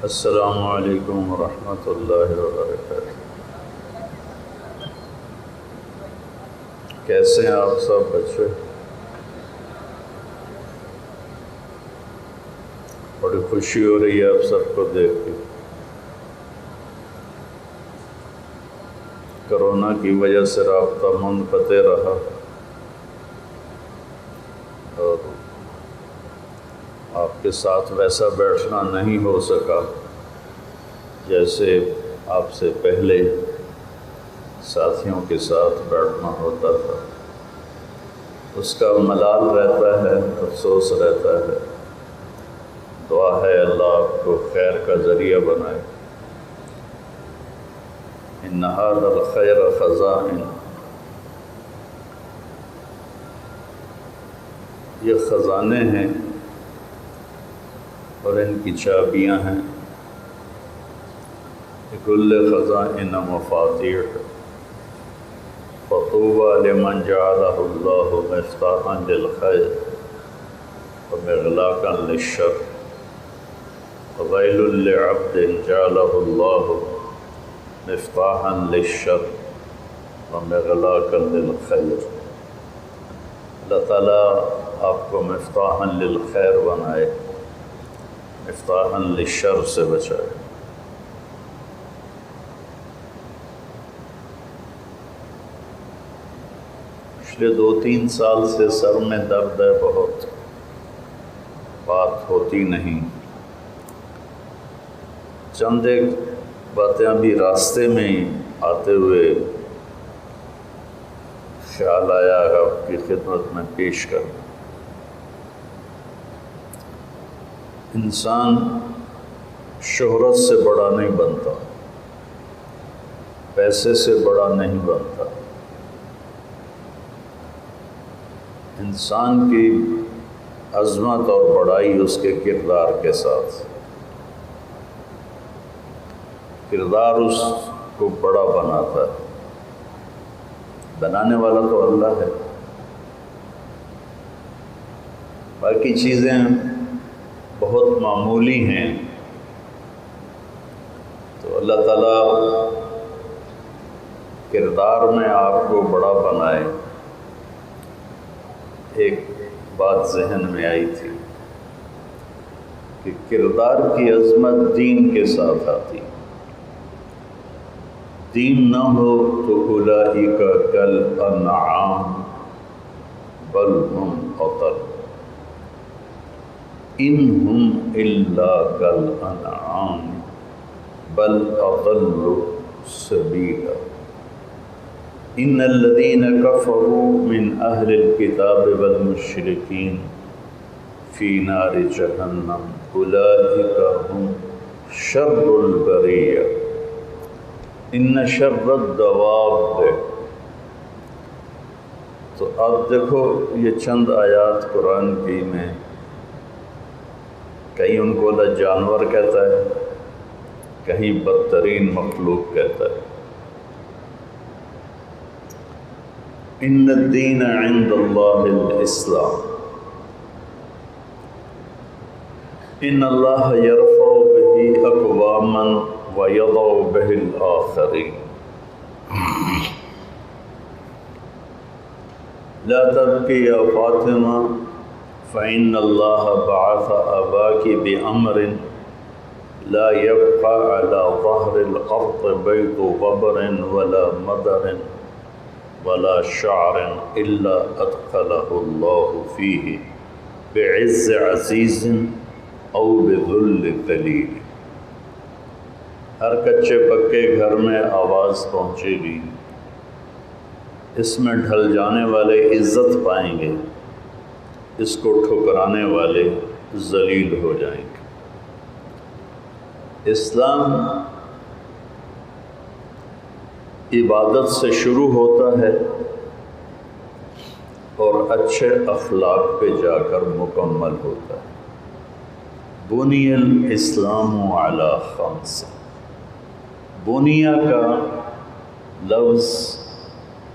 السلام علیکم ورحمۃ اللہ وبرکاتہ۔ کیسے ہیں آپ سب بچے؟ بڑی خوشی ہو رہی ہے آپ سب کو دیکھ کے۔ کرونا کی وجہ سے رابطہ منقطع رہا اور آپ کے ساتھ ویسا بیٹھنا نہیں ہو سکا جیسے آپ سے پہلے ساتھیوں کے ساتھ بیٹھنا ہوتا تھا۔ اس کا ملال رہتا ہے، افسوس رہتا ہے۔ دعا ہے اللہ آپ کو خیر کا ذریعہ بنائے۔ ان ھذا الخیر خزائن، یہ خزانے ہیں اور ان کی چابیاں ہیں۔ لکل خزائن مفاتیح، فطوبی لمن جعلہ اللہ مفتاحا للخیر ومغلاقا للشر، وویل لعبد جعلہ اللہ مفتاحا للشر ومغلاقا للخیر۔ اللہ تعالیٰ آپ کو مفتاحا للخیر بنائے، مفتاحا للشر سے بچائے۔ پچھلے 2-3 سال سے سر میں درد ہے بہت، بات ہوتی نہیں۔ چند ایک باتیں ابھی راستے میں ہی آتے ہوئے خیال آیا آپ کی خدمت میں پیش کر۔ انسان شہرت سے بڑا نہیں بنتا، پیسے سے بڑا نہیں بنتا۔ انسان کی عظمت اور بڑائی اس کے کردار کے ساتھ، کردار اس کو بڑا بناتا ہے۔ بنانے والا تو اللہ ہے، باقی چیزیں بہت معمولی ہیں۔ تو اللہ تعالیٰ کردار میں آپ کو بڑا بنائے۔ ایک بات ذہن میں آئی تھی کہ کردار کی عظمت دین کے ساتھ آتی۔ دین نہ ہو تو اولئک کالانعام بل ہم اضل، ان ہم الا کالانعام بل اضل سبیلا۔ ان الذین کفروا من اہل الکتاب والمشرکین فی نار جہنم اولئک ہم شر البریہ ان شر الدواب۔ تو اب دیکھو یہ چند آیات قرآن کی میں، کہیں ان کو اللہ جانور کہتا ہے، کہیں بدترین مخلوق کہتا ہے۔ ان الدین عند اللہ الاسلام، ان اللہ یرفع بہ اقواما ویضع بہ الآخرین۔ لا تبکی یا فاطمہ فإن اللہ بعث أباک بأمر لا يبقى على ظهر الأرض بيت غبر ولا مدر ولا شعر إلا أدخله الله فيه بعز عزيز أو بذل ذليل۔ ہر کچے پکے گھر میں آواز پہنچے گی، اس میں ڈھل جانے والے عزت پائیں گے، اس کو ٹھکرانے والے ذلیل ہو جائیں گے۔ اسلام عبادت سے شروع ہوتا ہے اور اچھے اخلاق پہ جا کر مکمل ہوتا ہے۔ بنی الاسلام علی خمس، بنیا کا لفظ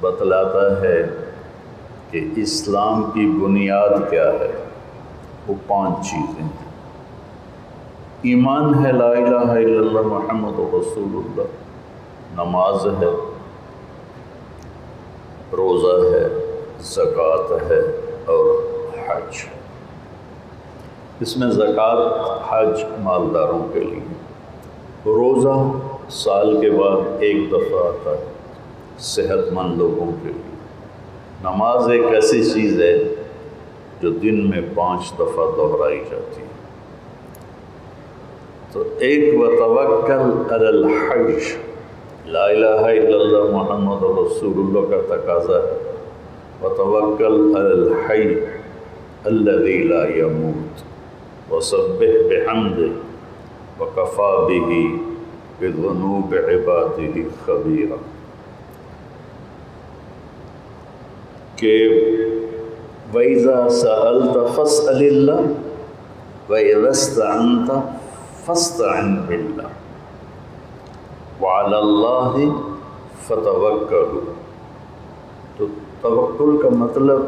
بتلاتا ہے کہ اسلام کی بنیاد کیا ہے۔ وہ 5 چیزیں ہیں۔ ایمان ہے لا الہ الا اللہ محمد رسول اللہ، نماز ہے، روزہ ہے، زکوٰۃ ہے اور حج۔ اس میں زکوٰۃ، حج مالداروں کے لیے، روزہ سال کے بعد ایک دفعہ آتا ہے صحت مند لوگوں کے لیے، نماز ایک ایسی چیز ہے جو دن میں 5 دفعہ دہرائی جاتی ہے۔ تو ایک وتوکل علی الحج، لا الہ الا اللہ محمد رسول اللہ کا تقاضا ہے، وتوکل علی الحی الذی لا یموت وسبح بحمدہ وکفی بہ بذنوب عبادہ خبیرا، کہ وَإِذَا سَأَلْتَ فَاسْأَلِ اللَّهَ وَإِذَا اسْتَعَنْتَ فَاسْتَعِنْ بِاللَّهِ وَعَلَى اللَّهِ فَتَوَكَّلُوا۔ تو توکل کا مطلب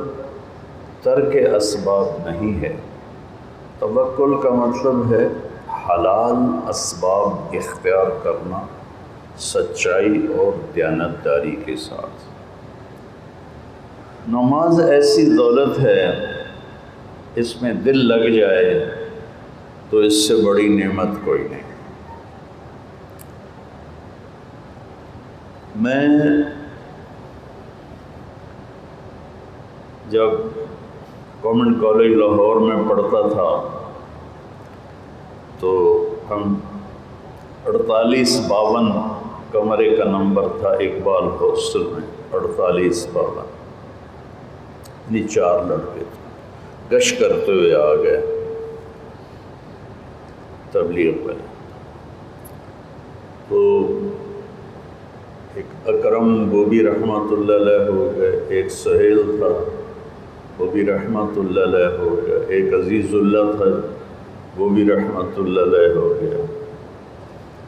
ترک اسباب نہیں ہے، توکل کا مطلب ہے حلال اسباب اختیار کرنا سچائی اور دیانتداری کے ساتھ۔ نماز ایسی دولت ہے، اس میں دل لگ جائے تو اس سے بڑی نعمت کوئی نہیں۔ میں جب گورنمنٹ کالج لاہور میں پڑھتا تھا تو ہم 4852 کمرے کا نمبر تھا اقبال ہاسٹل میں، 4852، یعنی 4 لڑکے تھے، گشت کرتے ہوئے آ گئے تبلیغ میں۔ تو ایک اکرم وہ بھی رحمۃ اللہ علیہ ہو گئے، ایک سہیل تھا وہ بھی رحمۃ اللہ علیہ ہو گیا، ایک عزیز اللہ تھا وہ بھی رحمۃ اللہ علیہ ہو گیا،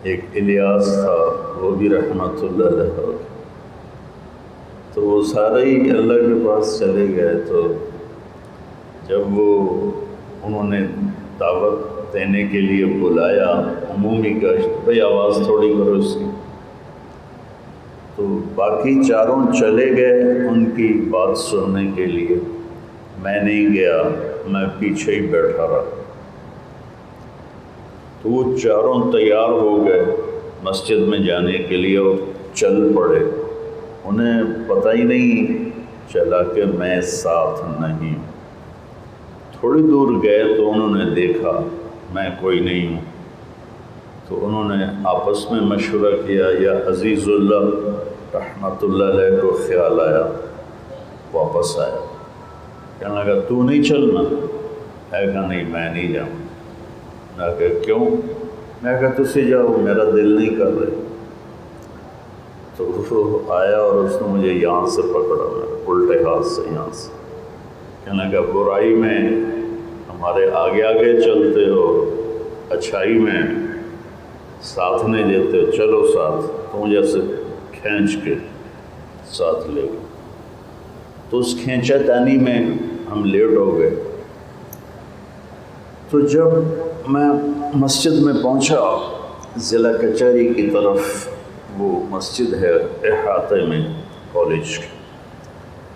ایک الیاس تھا وہ بھی رحمۃ اللہ علیہ ہو گیا۔ تو وہ سارے ہی اللہ کے پاس چلے گئے۔ تو جب وہ انہوں نے دعوت دینے کے لیے بلایا عمومی گشت، بھئی آواز تھوڑی کرو اس کی، تو باقی چاروں چلے گئے ان کی بات سننے کے لیے، میں نہیں گیا، میں پیچھے ہی بیٹھا رہا۔ تو وہ چاروں تیار ہو گئے مسجد میں جانے کے لیے اور چل پڑے، انہیں پتہ ہی نہیں چلا کہ میں ساتھ نہیں۔ تھوڑی دور گئے تو انہوں نے دیکھا میں کوئی نہیں ہوں، تو انہوں نے آپس میں مشورہ کیا، یا عزیز اللہ رحمۃ اللہ علیہ کو خیال آیا، واپس آیا، کہنے لگا تو نہیں چلنا؟ میں کہا نہیں میں نہیں جاؤں۔ میں کہا کیوں؟ میں کہا تسی جاؤ، میرا دل نہیں کر رہے۔ تو وہ آیا اور اس نے مجھے یہاں سے پکڑا، الٹے ہاتھ سے یہاں سے، کہنے لگا برائی میں ہمارے آگے آگے چلتے ہو، اچھائی میں ساتھ نہیں دیتے ہو، چلو ساتھ۔ تو مجھے سے کھینچ کے ساتھ لے گئے۔ تو اس کھینچا تانی میں ہم لیٹ ہو گئے۔ تو جب میں مسجد میں پہنچا، ضلع کچہری کی طرف وہ مسجد ہے احاطے میں کالج کی،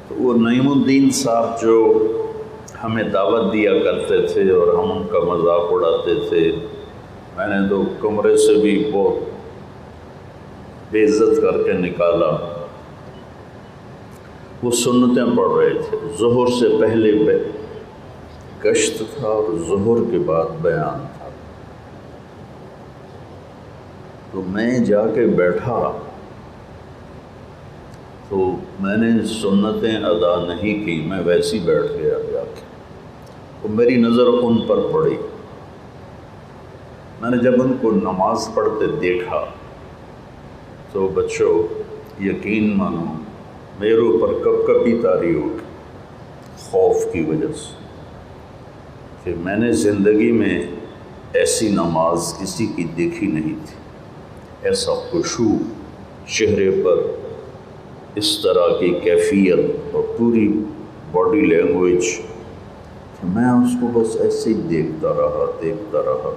تو وہ نعیم الدین صاحب جو ہمیں دعوت دیا کرتے تھے اور ہم ان کا مذاق اڑاتے تھے، میں نے تو کمرے سے بھی بہت بے عزت کر کے نکالا۔ وہ سنتیں پڑھ رہے تھے، ظہر سے پہلے گشت تھا اور ظہر کے بعد بیان تھا۔ تو میں جا کے بیٹھا، تو میں نے سنتیں ادا نہیں کی، میں ویسی بیٹھ گیا جا کے۔ تو میری نظر ان پر پڑی، میں نے جب ان کو نماز پڑھتے دیکھا تو بچوں یقین مانو میرے اوپر کب کبھی طاری اٹھ، خوف کی وجہ سے، کہ میں نے زندگی میں ایسی نماز کسی کی دیکھی نہیں تھی، ایسا خشوع چہرے پر، اس طرح کی کیفیت اور پوری باڈی لینگویج، کہ میں اس کو بس ایسے ہی دیکھتا رہا۔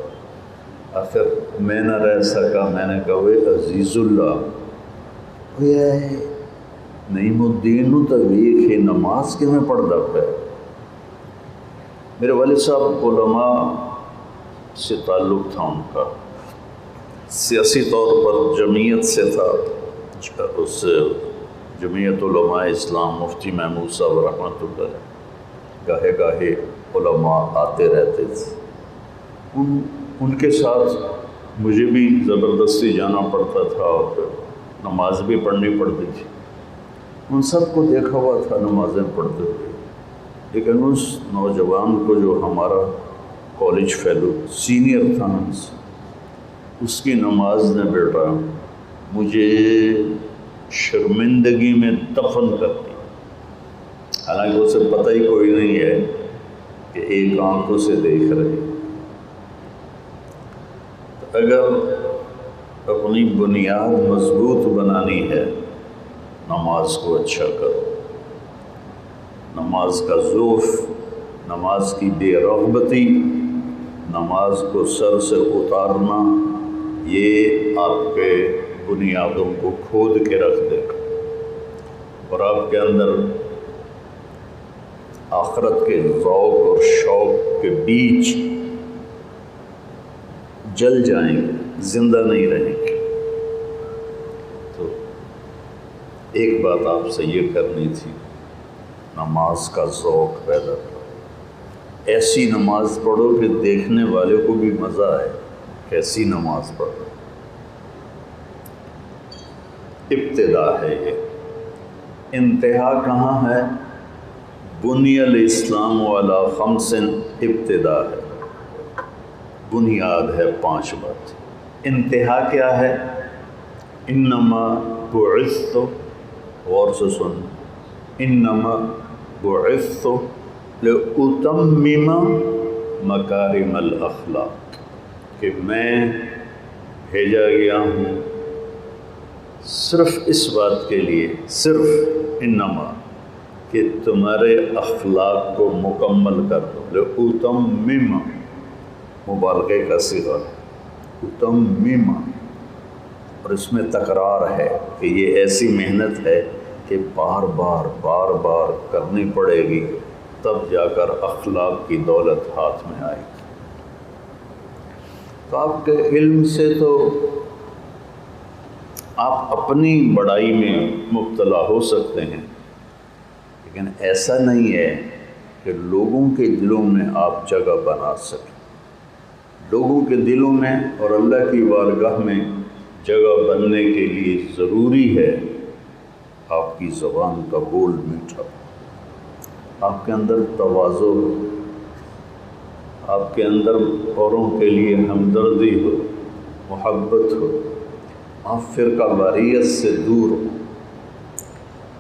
آخر میں نہ رہ سکا، میں نے کہا وہ عزیز اللہ نعیم الدین تو ویکھے نماز کے میں پڑھتا پہ۔ میرے والد صاحب علماء سے تعلق تھا ان کا، سیاسی طور پر جمعیت سے تھا، اس جمعیت علماء اسلام مفتی محمود صاحب رحمۃ اللہ علیہ گاہے گاہے علماء آتے رہتے تھے، ان کے ساتھ مجھے بھی زبردستی جانا پڑتا تھا اور نماز بھی پڑھنی پڑتی تھی۔ ان سب کو دیکھا ہوا تھا نمازیں پڑھتے ہوئے، لیکن اس نوجوان کو جو ہمارا کالج فیلو سینئر تھا اس کی نماز نے بیٹا مجھے شرمندگی میں دفن کر دی، حالانکہ اسے پتہ ہی کوئی نہیں ہے کہ ایک آنکھوں سے دیکھ رہے۔ اگر اپنی بنیاد مضبوط بنانی ہے نماز کو اچھا کرو، نماز کا ذوف، نماز کی بے رغبتی، نماز کو سر سے اتارنا، یہ آپ کے بنیادوں کو کھود کے رکھ دے گا اور آپ کے اندر آخرت کے ذوق اور شوق کے بیج جل جائیں گے، زندہ نہیں رہیں گے۔ تو ایک بات آپ سے یہ کرنی تھی، نماز کا ذوق پیدا کرو، ایسی نماز پڑھو کہ دیکھنے والے کو بھی مزہ آئے، کیسی نماز پڑھو۔ ابتدا ہے یہ، انتہا کہاں ہے؟ بنی الاسلام علی خمس، ابتدا ہے، بنیاد ہے 5 بات، انتہا کیا ہے؟ انما بعثت، غور سے سن، انما بعثت لأتمم مکارم الاخلاق، کہ میں بھیجا گیا ہوں صرف اس بات کے لیے، صرف انما، کہ تمہارے اخلاق کو مکمل کر دو۔ لأتمم مبالغے کا صیغہ ہے، اتمم، اور اس میں تکرار ہے کہ یہ ایسی محنت ہے کہ بار بار کرنی پڑے گی، تب جا کر اخلاق کی دولت ہاتھ میں آئے گی۔ تو آپ کے علم سے تو آپ اپنی بڑائی میں مبتلا ہو سکتے ہیں، لیکن ایسا نہیں ہے کہ لوگوں کے دلوں میں آپ جگہ بنا سکیں۔ لوگوں کے دلوں میں اور اللہ کی بارگاہ میں جگہ بننے کے لیے ضروری ہے آپ کی زبان کا بول میٹھا ہو، آپ کے اندر تواضع ہو، آپ کے اندر اوروں کے لیے ہمدردی ہو، محبت ہو، آپ فرقہ واریت سے دور ہو،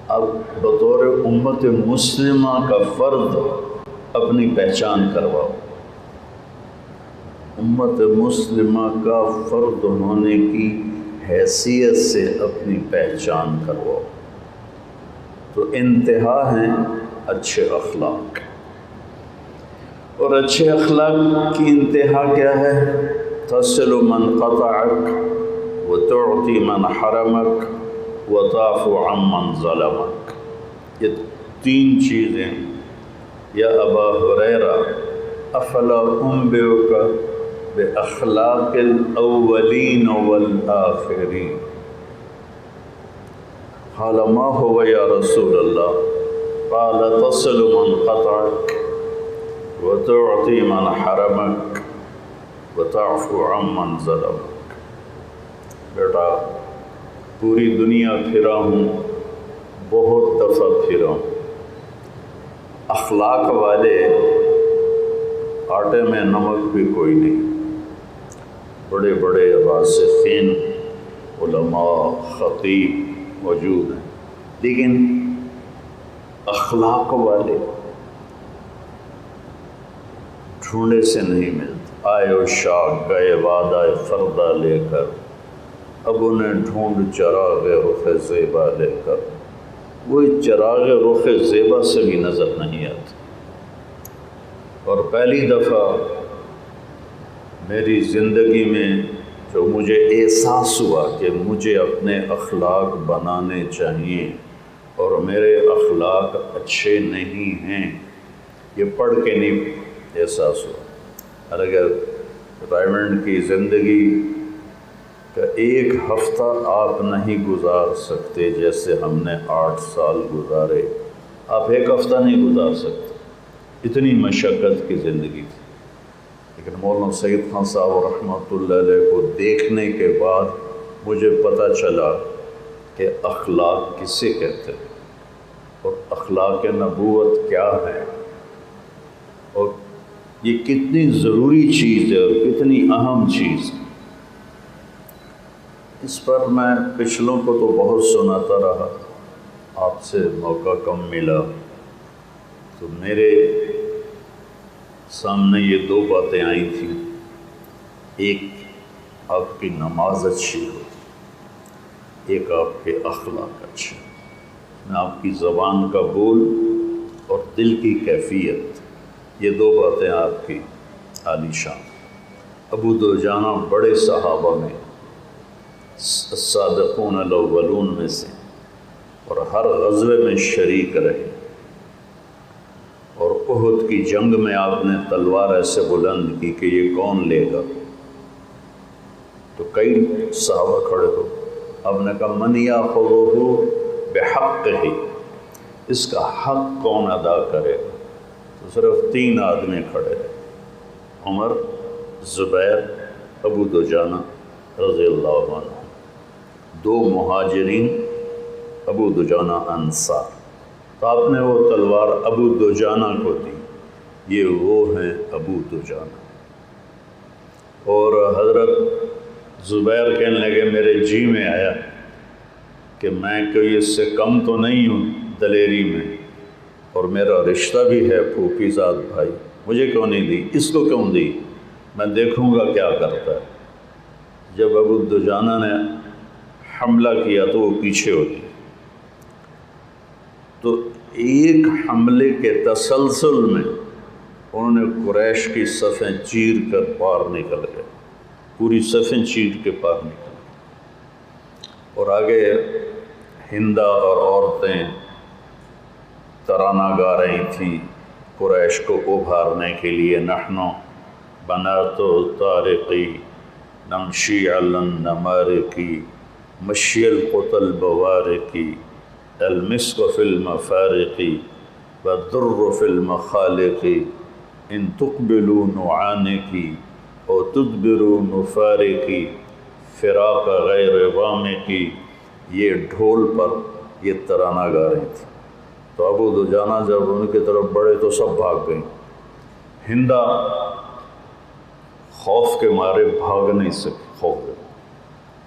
اب بطور امت مسلمہ کا فرد اپنی پہچان کرواؤ، امت مسلمہ کا فرد ہونے کی حیثیت سے اپنی پہچان کرواؤ۔ تو انتہا ہیں اچھے اخلاق، اور اچھے اخلاق کی انتہا کیا ہے؟ تصل من قطعک وتعطی من حرمک وتعفو عن من ظلمک، یہ 3 چیزیں۔ یا ابا ہریرہ افلا انبئک باخلاق الاولین والآخرین، قال ما هو یا رسول اللہ؟ قال تصل من قطعک وتعطی من حرمک وتعفو عن من ظلمک۔ بیٹا پوری دنیا پھرا ہوں، بہت دفعہ پھرا ہوں، اخلاق والے آٹے میں نمک بھی کوئی نہیں، بڑے بڑے راسخین علماء خطیب موجود ہیں، لیکن اخلاق والے ڈھونڈے سے نہیں ملتے۔ آئے و شاخ گئے وعدہ فردہ لے کر، اب انہیں ڈھونڈ چراغ رخ زیبا لے کر، وہی چراغ رخ زیبا سے بھی نظر نہیں آتا۔ اور پہلی دفعہ میری زندگی میں جو مجھے احساس ہوا کہ مجھے اپنے اخلاق بنانے چاہیے اور میرے اخلاق اچھے نہیں ہیں، یہ پڑھ کے نہیں احساس ہوا۔ اور اگر ریٹائرمنٹ کی زندگی کا ایک ہفتہ آپ نہیں گزار سکتے جیسے ہم نے 8 سال گزارے، آپ ایک ہفتہ نہیں گزار سکتے، اتنی مشقت کی زندگی تھی۔ لیکن مولانا سید خان صاحب رحمۃ اللہ علیہ کو دیکھنے کے بعد مجھے پتہ چلا کہ اخلاق کسے کہتے ہیں اور اخلاق نبوت کیا ہے، اور یہ کتنی ضروری چیز ہے اور کتنی اہم چیز ہے۔ اس پر میں پچھلوں کو تو بہت سناتا رہا، آپ سے موقع کم ملا تو میرے سامنے یہ 2 باتیں آئی تھیں۔ ایک آپ کی نماز اچھی ہو، ایک آپ کے اخلاق اچھے، میں آپ کی زبان کا بول اور دل کی کیفیت، یہ 2 باتیں آپ کی عالی شان۔ ابو دجانہ بڑے صحابہ میں الصادقون الاولون میں سے، اور ہر غزوے میں شریک رہے، اور احد کی جنگ میں آپ نے تلوار ایسے بلند کی کہ یہ کون لے گا، تو کئی صحابہ کھڑے ہو، آپ نے کہا من یاخذہ بحقہ، اس کا حق کون ادا کرے گا، تو صرف 3 آدمی کھڑے رہے، عمر، زبیر، ابو دجانہ رضی اللہ عنہ، 2 مہاجرین، ابو دجانہ انصار۔ تو آپ نے وہ تلوار ابو دجانہ کو دی، یہ وہ ہیں ابو دجانہ۔ اور حضرت زبیر کہنے لگے میرے جی میں آیا کہ میں کوئی اس سے کم تو نہیں ہوں دلیری میں، اور میرا رشتہ بھی ہے پھوپھی زاد بھائی، مجھے کیوں نہیں دی، اس کو کیوں دی، میں دیکھوں گا کیا کرتا ہے۔ جب ابو دجانہ نے حملہ کیا تو وہ پیچھے ہو گئی، تو ایک حملے کے تسلسل میں انہوں نے قریش کی صفیں چیر کر پار نکل گئے، پوری صفیں چیر کے پار نکل گئے، اور آگے ہندا اور عورتیں ترانہ گا رہی تھیں قریش کو ابھارنے کے لیے، نحن بنات طارقی نمشی علی النمارقی مشی القتل بوارقی المسک فی المفارقی والدر فی المخالقی ان تقبلوا نعانقی او تدبروا نفارقی فراق غیر وامقی، یہ ڈھول پر یہ ترانہ گا رہی تھی۔ تو ابو دجانہ جب ان کی طرف بڑھے تو سب بھاگ گئیں، ہندا خوف کے مارے بھاگ نہیں سکی، خوف گئے،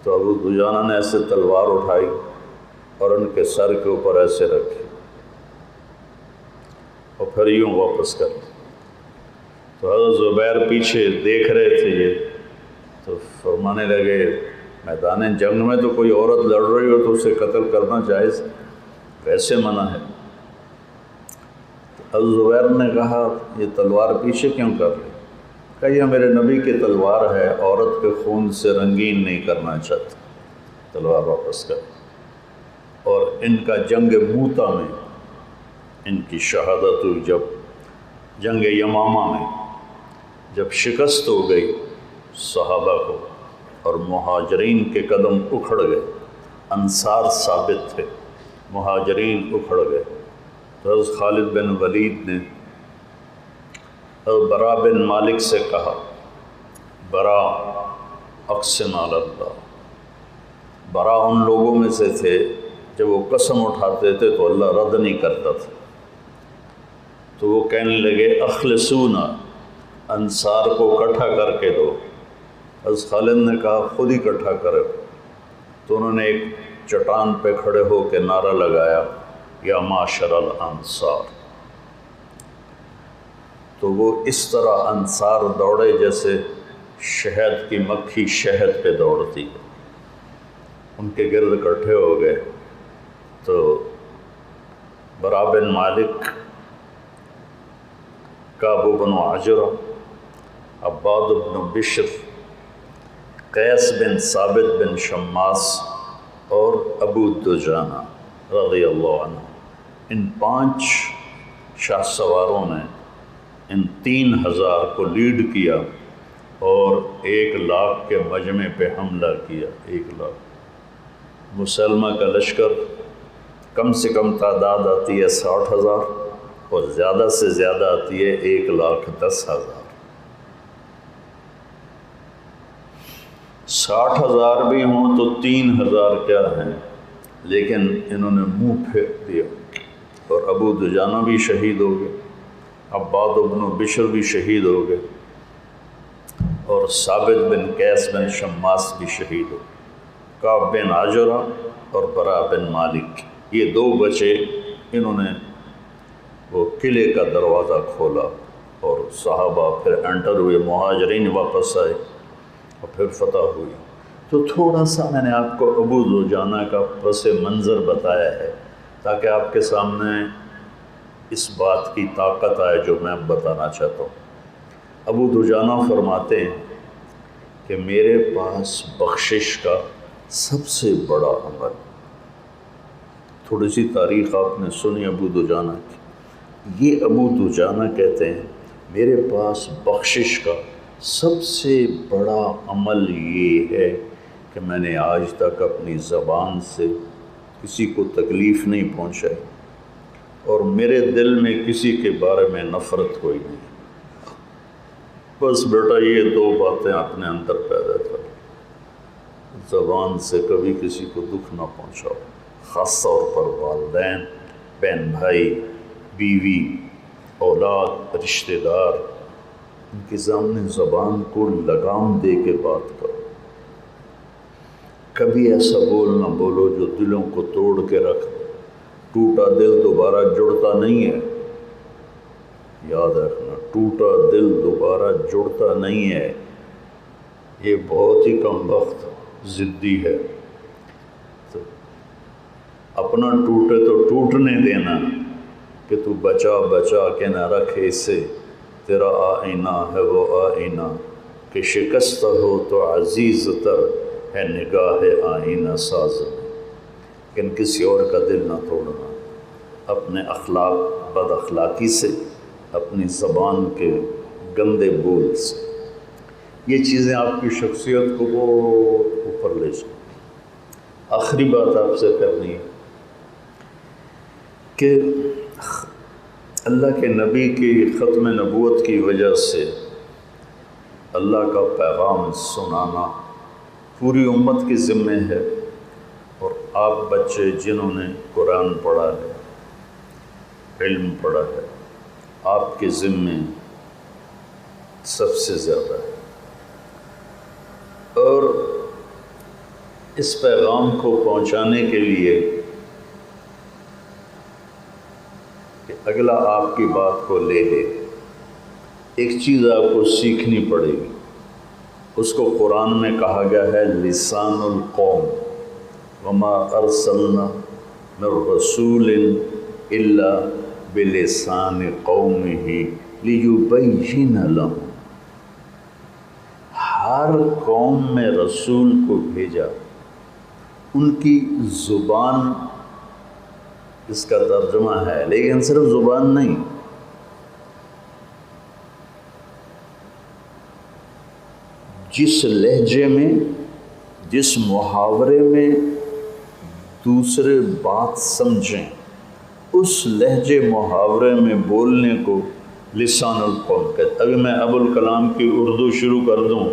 تو ابو دجانہ نے ایسے تلوار اٹھائی اور ان کے سر کے اوپر ایسے رکھی اور پھر یوں واپس کر دی۔ تو حضرت زبیر پیچھے دیکھ رہے تھے یہ، تو فرمانے لگے میدان جنگ میں تو کوئی عورت لڑ رہی ہو تو اسے قتل کرنا جائز، ویسے منع ہے۔ حضرت زبیر نے کہا یہ تلوار پیچھے کیوں کر رہی؟ کہا یہ میرے نبی کی تلوار ہے، عورت کے خون سے رنگین نہیں کرنا چاہتا، تلوار واپس کر۔ اور ان کا جنگ موتا میں ان کی شہادت ہوئی، جب جنگ یمامہ میں جب شکست ہو گئی صحابہ کو اور مہاجرین کے قدم اکھڑ گئے، انصار ثابت تھے، مہاجرین اکھڑ گئے، تو حضرت خالد بن ولید نے حضرت برا بن مالک سے کہا برا اقسم علی اللہ۔ برا ان لوگوں میں سے تھے جب وہ قسم اٹھاتے تھے تو اللہ رد نہیں کرتا تھا، تو وہ کہنے لگے اخلصونا، انصار کو اکٹھا کر کے دو۔ حضرت خالد نے کہا خود ہی اکٹھا کرے، تو انہوں نے ایک چٹان پہ کھڑے ہو کے نعرہ لگایا یا معاشر الانصار، تو وہ اس طرح انصار دوڑے جیسے شہد کی مکھی شہد پہ دوڑتی ہے، ان کے گرد اکٹھے ہو گئے۔ تو برا بن مالک، کعب بن عجرہ عباد بن بشر، قیس بن ثابت بن شماس اور ابو دجانہ رضی اللہ عنہ، ان 5 شاہ سواروں نے ان 3000 کو لیڈ کیا اور 1,00,000 کے مجمع پہ حملہ کیا۔ 1,00,000 مسلمہ کا لشکر کم سے کم تعداد آتی ہے 60,000 اور زیادہ سے زیادہ آتی ہے 1,10,000۔ 60,000 بھی ہوں تو 3,000 کیا ہیں، لیکن انہوں نے منہ پھیر دیا اور ابو دجانہ بھی شہید ہو گئے، عباد بن بشر بھی شہید ہو گئے اور ثابت بن قیس بن شماس بھی شہید ہو گئے۔ کعب بن عجرہ اور برا بن مالک یہ 2 بچے، انہوں نے وہ قلعے کا دروازہ کھولا اور صحابہ پھر انٹر ہوئے، مہاجرین واپس آئے اور پھر فتح ہوئی۔ تو تھوڑا سا میں نے آپ کو ابو دجانہ کا پس منظر بتایا ہے تاکہ آپ کے سامنے اس بات کی طاقت آئے جو میں بتانا چاہتا ہوں۔ ابو دجانہ فرماتے ہیں کہ میرے پاس بخشش کا سب سے بڑا عمل، تھوڑی سی تاریخ آپ نے سنی ابو دجانہ کی، یہ ابو دجانہ کہتے ہیں میرے پاس بخشش کا سب سے بڑا عمل یہ ہے کہ میں نے آج تک اپنی زبان سے کسی کو تکلیف نہیں پہنچائی اور میرے دل میں کسی کے بارے میں نفرت کوئی نہیں۔ بس بیٹا یہ 2 باتیں اپنے اندر پیدا کر، زبان سے کبھی کسی کو دکھ نہ پہنچاؤ، خاص طور پر والدین، بہن بھائی، بیوی، اولاد، رشتہ دار، ان کے سامنے زبان کو لگام دے کے بات کرو۔ کبھی ایسا بول نہ بولو جو دلوں کو توڑ کے رکھ، ٹوٹا دل دوبارہ جڑتا نہیں ہے، یاد رکھنا، ٹوٹا دل دوبارہ جڑتا نہیں ہے، یہ بہت ہی کم وقت ضدی ہے۔ تو اپنا ٹوٹے تو ٹوٹنے دینا کہ تو بچا بچا کے نہ رکھ اسے، تیرا آئینہ ہے وہ آئینہ کہ شکست ہو تو عزیز تر ہے نگاہ آئینہ ساز، لیکن کسی اور کا دل نہ توڑنا، اپنے اخلاق بد اخلاقی سے، اپنی زبان کے گندے بول سے، یہ چیزیں آپ کی شخصیت کو بہت اوپر لے جائیں۔ آخری بات آپ سے کرنی ہے کہ اللہ کے نبی کی ختم نبوت کی وجہ سے اللہ کا پیغام سنانا پوری امت کی ذمہ ہے، اور آپ بچے جنہوں نے قرآن پڑھا ہے، علم پڑھا ہے، آپ کے ذمہ سب سے زیادہ ہے، اور اس پیغام کو پہنچانے کے لیے کہ اگلا آپ کی بات کو لے لے، ایک چیز آپ کو سیکھنی پڑے گی، اس کو قرآن میں کہا گیا ہے لسان القوم، وما ارسلنا من رسول الا بلسان قومه لیبین لهم۔ ہر قوم میں رسول کو بھیجا، ان کی زبان اس کا ترجمہ ہے، لیکن صرف زبان نہیں، جس لہجے میں، جس محاورے میں دوسرے بات سمجھیں، اس لہجے محاورے میں بولنے کو لسان القوم کہتے۔ ابھی میں ابوالکلام کی اردو شروع کر دوں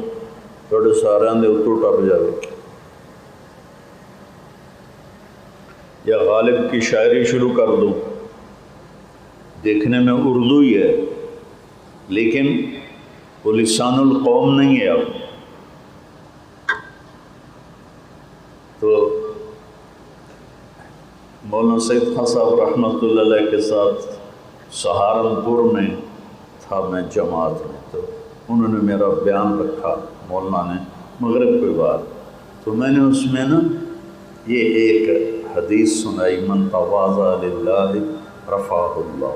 تھوڑے سارے دے اتو ٹپ جائے، یا غالب کی شاعری شروع کر دوں، دیکھنے میں اردو ہی ہے لیکن وہ لسان القوم نہیں ہے۔ اب تو مولانا سید خان صاحب رحمۃ اللہ علیہ کے ساتھ سہارنپور میں تھا میں جماعت میں، تو انہوں نے میرا بیان رکھا، مولانا نے مغرب کے بعد، تو میں نے اس میں نا یہ ایک حدیث سنائی، من تواضع للہ رفعہ اللہ،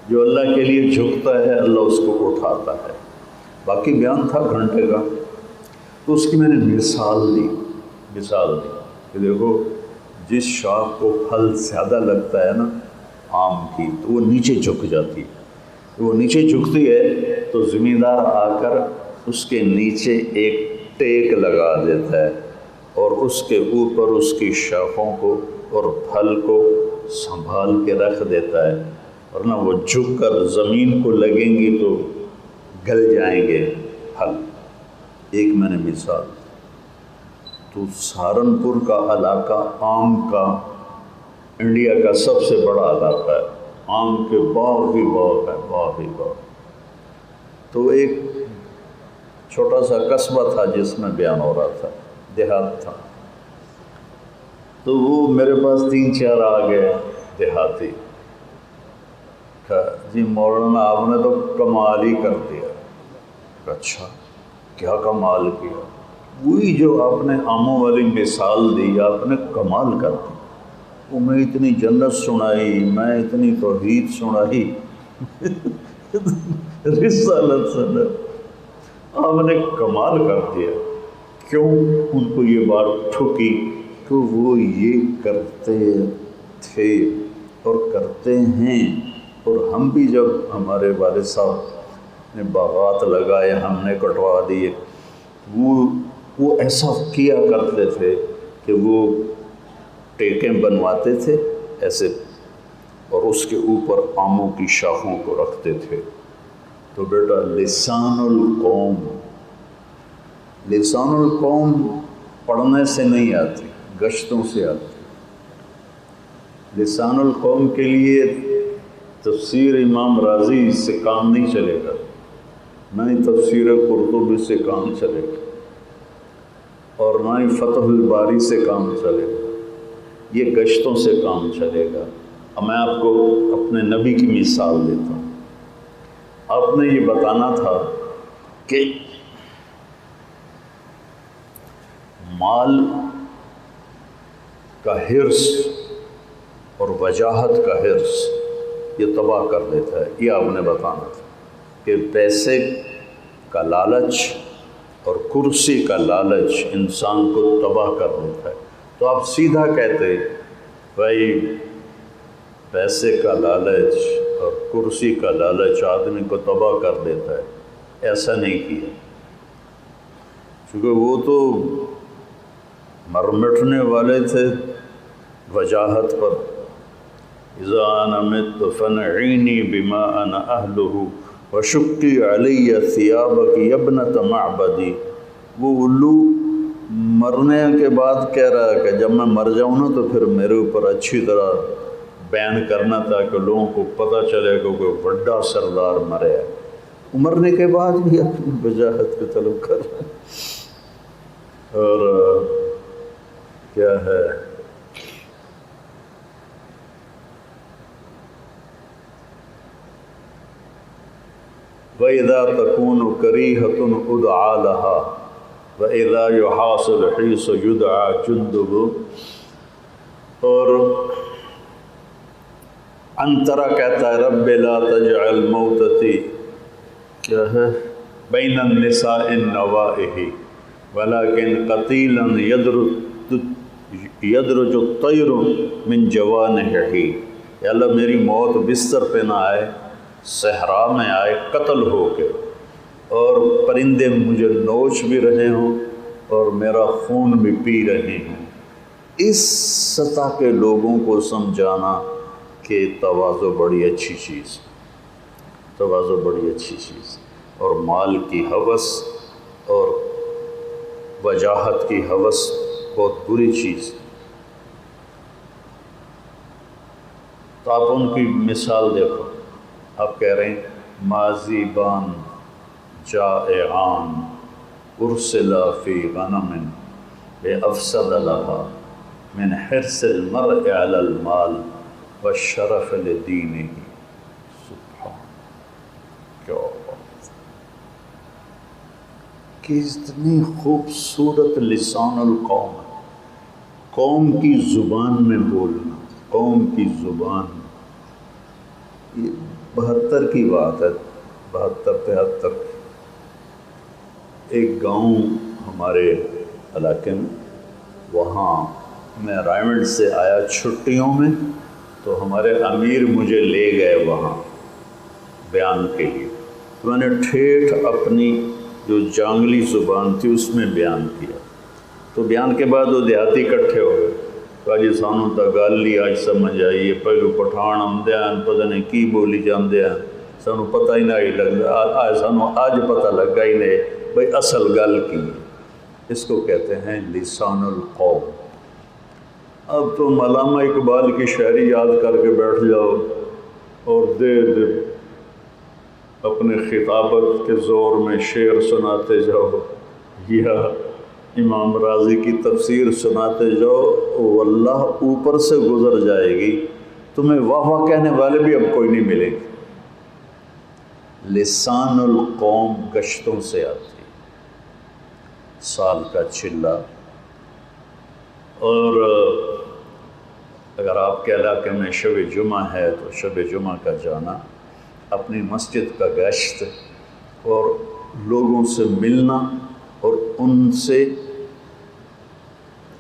جو اللہ کے لیے جھکتا ہے اللہ اس کو اٹھاتا ہے، باقی بیان تھا گھنٹے کا، تو اس کی میں نے مثال دی کہ دیکھو جس شاخ کو پھل زیادہ لگتا ہے نا آم کی، تو وہ نیچے جھک جاتی ہے، وہ نیچے جھکتی ہے تو زمیندار آ کر اس کے نیچے ایک ٹیک لگا دیتا ہے اور اس کے اوپر اس کی شاخوں کو اور پھل کو سنبھال کے رکھ دیتا ہے، ورنہ وہ جھک کر زمین کو لگیں گی تو گل جائیں گے پھل۔ ایک میں نے مثال، تو سہارنپور کا علاقہ آم کا انڈیا کا سب سے بڑا علاقہ ہے، آم کے باغ ہی باغ ہے، باغ ہی باغ۔ تو ایک چھوٹا سا قصبہ تھا جس میں بیان ہو رہا تھا، دیہات تھا، تو وہ میرے پاس 3-4 آ گئے دیہاتی، کہا جی مولانا آپ نے تو کمال ہی کر دیا۔ اچھا کیا کمال کیا؟ وہی جو آپ نے آموں والی مثال دی، آپ نے کمال کر دی، وہ میں اتنی جنت سنائی، میں اتنی توحید سنائی رسالت سنائی، آپ نے کمال کر دیا۔ کیوں ان کو یہ بات ٹھکی؟ کہ وہ یہ کرتے تھے اور کرتے ہیں، اور ہم بھی جب ہمارے والد صاحب نے باغات لگائے، ہم نے کٹوا دیے، وہ ایسا کیا کرتے تھے کہ وہ ٹیکیں بنواتے تھے ایسے اور اس کے اوپر آموں کی شاخوں کو رکھتے تھے۔ تو بیٹا لسان القوم پڑھنے سے نہیں آتی، گشتوں سے آتی۔ لسان القوم کے لیے تفسیر امام راضی سے کام نہیں چلے گا، نہ ہی تفسیر قرطبی سے کام چلے گا، اور نہ ہی فتح الباری سے کام چلے گا، یہ گشتوں سے کام چلے گا۔ اب میں آپ کو اپنے نبی کی مثال دیتا ہوں۔ آپ نے یہ بتانا تھا کہ مال کا حرص اور وجاہت کا حرص یہ تباہ کر دیتا ہے، یہ آپ نے بتانا تھا کہ پیسے کا لالچ اور کرسی کا لالچ انسان کو تباہ کر دیتا ہے۔ تو آپ سیدھا کہتے بھائی پیسے کا لالچ اور کرسی کا لالچ آدمی کو تباہ کر دیتا ہے، ایسا نہیں کیا، چونکہ وہ تو مر مٹنے والے تھے وجاہت پر۔ اذا انا مت فنعینی بما انا اہلہ وشقی علی ثیابک ابنۃ معبدی۔ وہ الو مرنے کے بعد کہہ رہا ہے کہ جب میں مر جاؤں نا تو پھر میرے اوپر اچھی طرح بیان کرنا تھا کہ لوگوں کو پتہ چلے کہ کوئی بڑا سردار مرے ہے۔ مرنے کے بعد بھی اپنی وجاہت کو طلب کر رہا ہے۔ اور کیا ہے، وَإِذَا تَكُونُ كَرِيهَةٌ اُدْعَى لَهَا وَإِذَا يُحَاصُ الْحِيصُ يُدْعَى جُنْدُهُ۔ اور انترا کہتا ہے رب لا تجعل موتتی کیا ہے بین النساء النوائح ولكن قتیلا یدرج الطیر من جوانحہ۔ یا اللہ میری موت بستر پہ نہ آئے، صحرا میں آئے قتل ہو کے، اور پرندے مجھے نوچ بھی رہے ہوں اور میرا خون بھی پی رہے ہوں۔ اس سطح کے لوگوں کو سمجھانا کہ تواضع بڑی اچھی چیز، تواضع بڑی اچھی چیز، اور مال کی ہوس اور وجاہت کی ہوس بہت بری چیز۔ تو آپ ان کی مثال دیکھو، آپ کہہ رہے ہیں ماضی بان جائعان ارسلا فی غنم افسد لها من حرص المرء علی المال والشرف لدینہ۔ سبحان، کیا بات، کہ اتنی خوبصورت لسان القوم، قوم کی زبان میں بولنا، قوم کی زبان۔ یہ 72 کی بات ہے، 72-73۔ ایک گاؤں ہمارے علاقے میں، وہاں میں رائمنڈ سے آیا چھٹیوں میں، تو ہمارے امیر مجھے لے گئے وہاں بیان کے لیے. تو میں نے ٹھیٹھ اپنی جو جانگلی زبان تھی اس میں بیان کیا. تو بیان کے بعد وہ دیہاتی اکٹھے ہو گئے. تو جی سانوں تو گل ہی اج سمجھ آئی ہے، پہلو پٹھان آمدے ہیں پتہ نہیں کی بولی جاندے ہیں، سانوں پتہ ہی نہیں لگتا، سانوں اج پتہ لگا ہی نہیں بھئی اصل گل کی. اس کو کہتے ہیں لسان القوم. اب تو علامہ اقبال کی شاعری یاد کر کے بیٹھ جاؤ اور دے اپنے خطابت کے زور میں شعر سناتے جاؤ یا امام راضی کی تفسیر سناتے جاؤ، واللہ اوپر سے گزر جائے گی، تمہیں واہ واہ کہنے والے بھی اب کوئی نہیں ملے گی. لسان القوم گشتوں سے آتی، سال کا چلہ. اور اگر آپ کے علاقے میں شب جمعہ ہے تو شب جمعہ کا جانا، اپنی مسجد کا گشت اور لوگوں سے ملنا اور ان سے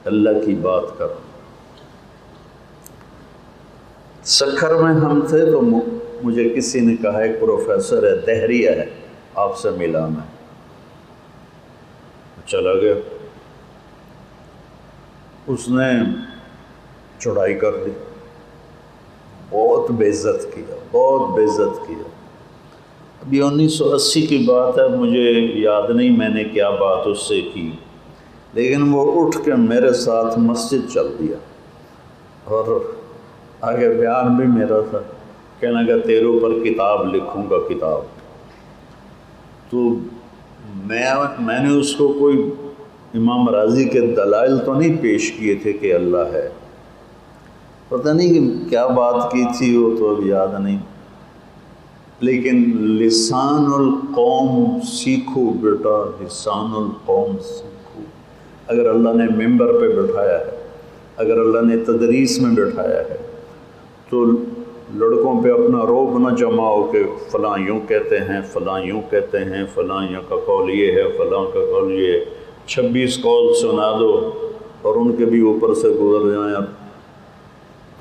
اللہ کی بات کرنا. سکھر میں ہم تھے تو مجھے کسی نے کہا ایک پروفیسر ہے دہریہ ہے، آپ سے ملا میں. چلا گیا، اس نے چڑھائی کر دی، بہت بے عزت کیا، بہت بے عزت کیا. ابھی 1980 کی بات ہے، مجھے یاد نہیں میں نے کیا بات اس سے کی، لیکن وہ اٹھ کے میرے ساتھ مسجد چل دیا اور آگے بیان بھی میرا تھا. کہنے لگا تیرے اوپر کتاب لکھوں گا کتاب. تو میں نے اس کو کوئی امام راضی کے دلائل تو نہیں پیش کیے تھے کہ اللہ ہے، پتہ نہیں کہ کیا بات کی تھی وہ تو اب یاد نہیں، لیکن لسان القوم سیکھو بیٹا، لسان القوم سیکھو. اگر اللہ نے ممبر پہ بٹھایا ہے، اگر اللہ نے تدریس میں بٹھایا ہے، تو لڑکوں پہ اپنا روب نہ جماؤ کہ فلاں یوں کہتے ہیں، فلاں یوں کہتے ہیں، فلاں کا قول یہ ہے، فلاں کا قول یہ ہے. 26 قول سنا دو اور ان کے بھی اوپر سے گزر جائیں، اب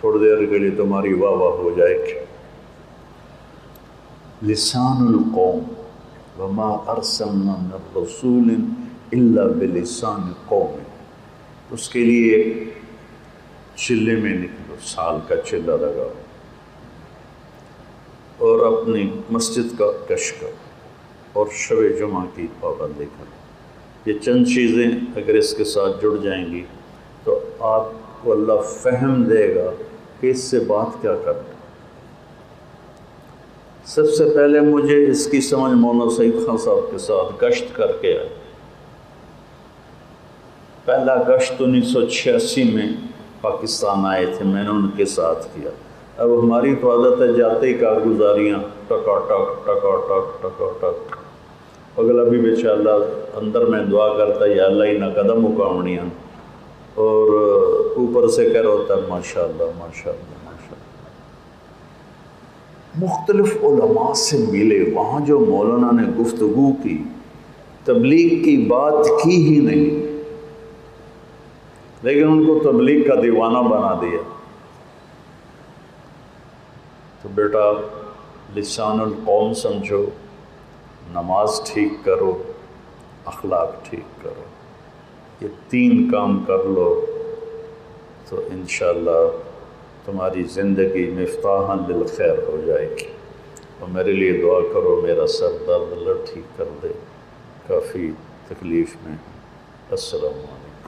تھوڑی دیر کے لیے تمہاری واہ واہ ہو جائے گی. لسان القوم وما ارسلنا من رسول الا بلسان قوم. اس کے لیے چلے میں نکلو، سال کا چلہ لگاؤ اور اپنی مسجد کا گشت کرو اور شب جمعہ کی پابندی کرو. یہ چند چیزیں اگر اس کے ساتھ جڑ جائیں گی تو آپ کو اللہ فہم دے گا کہ اس سے بات کیا کرنا. سب سے پہلے مجھے اس کی سمجھ مولانا سعید خان صاحب کے ساتھ گشت کر کے آئی. پہلا گشت 1986 میں پاکستان آئے تھے، میں نے ان کے ساتھ کیا. اب ہماری تو عادت ہے جاتے ہی کارگزاریاں ٹکا ٹک ٹکا ٹک ٹکا ٹک. اگلا بھی بیچارہ اندر میں دعا کرتا یا اللہ ہی نہ قدم اکاؤنیاں، اور اوپر سے کہہ رہا ہوتا ہے ماشاء اللہ ماشاء اللہ ماشاء اللہ. مختلف علماء سے ملے، وہاں جو مولانا نے گفتگو کی، تبلیغ کی بات کی ہی نہیں، لیکن ان کو تبلیغ کا دیوانہ بنا دیا. تو بیٹا لسان القوم سمجھو، نماز ٹھیک کرو، اخلاق ٹھیک کرو، یہ 3 کام کر لو تو انشاءاللہ تمہاری زندگی مفتاحاً للخیر ہو جائے گی. اور میرے لیے دعا کرو، میرا سر درد اللہ ٹھیک کر دے، کافی تکلیف میں. السلام علیکم.